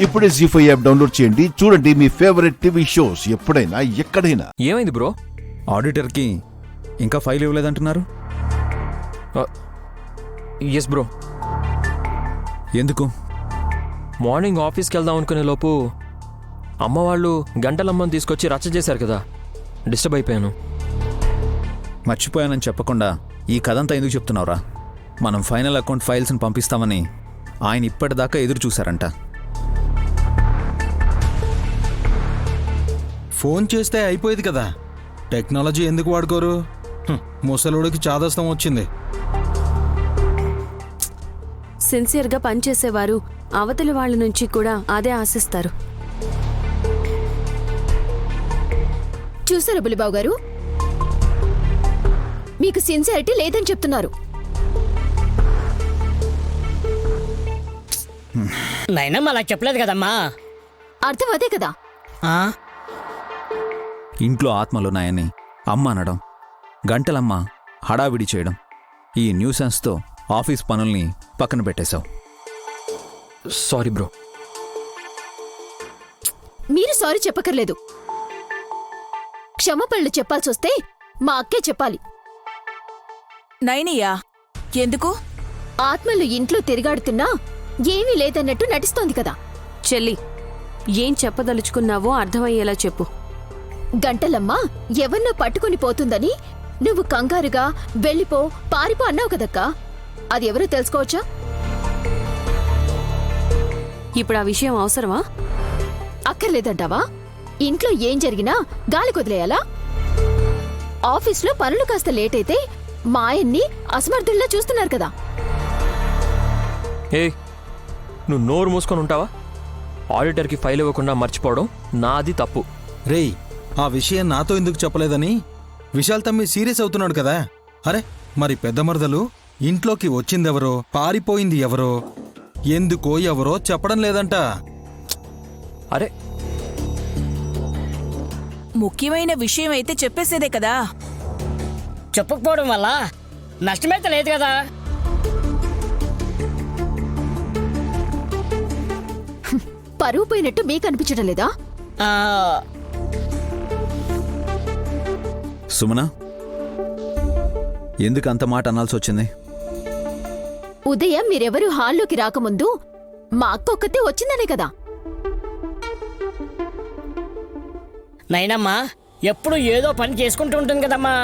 ఇప్పుడే జీ5 app download చేయండి. చూడండి మీ ఫేవరెట్ టీవీ షోస్ ఎప్పుడైనా ఎక్కడైనా. ఏమైంది బ్రో? ఆడిటర్కి ఇంకా ఫైల్ ఇవ్వలేదంటున్నారు. Yes bro. ఎందుకు? మార్నింగ్ ఆఫీస్కి వెళ్దాం అనుకునే లోపు అమ్మ వాళ్ళు గంటలమ్మని తీసుకొచ్చి రచ్చ చేశారు కదా, డిస్టర్బ్ అయిపోయాను. మర్చిపోయానని చెప్పకుండా ఈ కథంతా ఎందుకు చెప్తున్నావురా? మనం ఫైనల్ అకౌంట్ ఫైల్స్ని పంపిస్తామని ఆయన ఇప్పటిదాకా ఎదురు చూశారంట. ఫోన్ చేస్తే అయిపోయేది కదా, టెక్నాలజీ ఎందుకు వాడుకోరు? ముసలుడికి చాదస్తం వచ్చింది. సిన్సియర్గా పనిచేసేవారు అవతలి వాళ్ళ నుంచి కూడా అదే ఆశిస్తారు. చూసారా బులిబాబు గారు, మీకు సిన్సియారిటీ లేదని చెప్తున్నారు. నైనమ్మ అలా చెప్పలేదు కదమ్మా. అర్థం అదే కదా. ఇంట్లో ఆత్మలున్నాయని అమ్మ అనడం, గంటలమ్మ హడావిడి చేయడం, ఈ న్యూసెన్స్తో ఆఫీస్ పనుల్ని పక్కన పెట్టేశావు. Sorry bro. మీరు సారీ చెప్పకర్లేదు. క్షమాపణలు చెప్పాల్సి వస్తే మా అక్కే చెప్పాలి. నైనియా, ఎందుకు? ఆత్మలు ఇంట్లో తిరిగాడుతున్నా ఏమీ లేదన్నట్టు నటిస్తోంది కదా. చెల్లి, ఏం చెప్పదలుచుకున్నావో అర్థమయ్యేలా చెప్పు. గంటలమ్మ ఎవరినో పట్టుకుని పోతుందని నువ్వు కంగారుగా వెళ్ళిపో, పారిపో అన్నావు కదక్కా. అది ఎవరో తెలుసుకోవచ్చా? ఇప్పుడు ఆ విషయం అవసరమా? అక్కర్లేదంటావా? ఇంట్లో ఏం జరిగినా గాలి కొదిలేయాలా? ఆఫీస్లో పనులు కాస్త లేట్ అయితే మా ఆయన్ని అసమర్థుల్లా చూస్తున్నారు కదా. ఏ, నువ్వు నోరు మూసుకొని ఉంటావా? ఆడిటర్కి ఫైల్ ఇవ్వకుండా మర్చిపోవడం నాది తప్పు. రేయ్, ఆ విషయం నాతో ఎందుకు చెప్పలేదని విశాల్ తమ్మి సీరియస్ అవుతున్నాడు కదా. అరే, మరి పెద్ద మరదలు ఇంట్లోకి వచ్చిందెవరో, పారిపోయింది ఎవరో, ఎందుకో ఎవరో చెప్పడం లేదంట. అరే, ముఖ్యమైన విషయం అయితే చెప్పేసేదే కదా. చెప్పకపోవడం వల్ల నష్టమైతే లేదు కదా. పరువు పోయినట్టు మీకు అనిపించడం లేదా? సుమన, ఎందుకు అంత మాట అనాల్సి వచ్చింది? ఉదయం మీరెవరూ హాల్లోకి రాకముందు మా అక్క ఒక్కతే వచ్చిందనే కదా. నైనమ్మా ఎప్పుడు ఏదో పని చేసుకుంటూ ఉంటుంది కదమ్మా.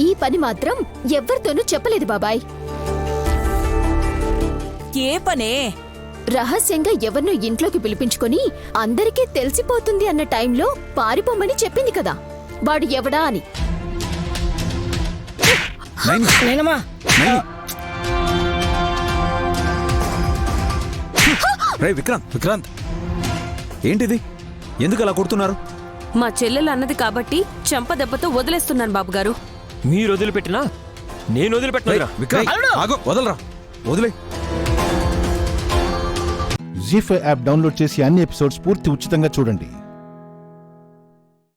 ఈ పని మాత్రం ఎవ్వరితోనూ చెప్పలేదు బాబాయ్. ఏ పనే? రహస్యంగా ఎవరినో ఇంట్లోకి పిలిపించుకొని అందరికీ తెలిసిపోతుంది అన్న టైంలో పారిపోమని చెప్పింది కదా. వాడు ఎవడా అని. నైనమ్మా, రే విక్రాంత్, ఏంటిది? ఎందుకు అలా కొడుతున్నారు? మా చెల్లెలు అన్నది కాబట్టి చెంప దెబ్బతో వదిలేస్తున్నాను బాబుగారు. మీరు వదిలిపెట్టినా నేను వదిలిపెట్టినా? విక్రాంత్, ఆగు, వదలరా, వదిలే. జీ5 యాప్ డౌన్లోడ్ చేసి అన్ని ఎపిసోడ్స్ పూర్తి ఉచితంగా చూడండి.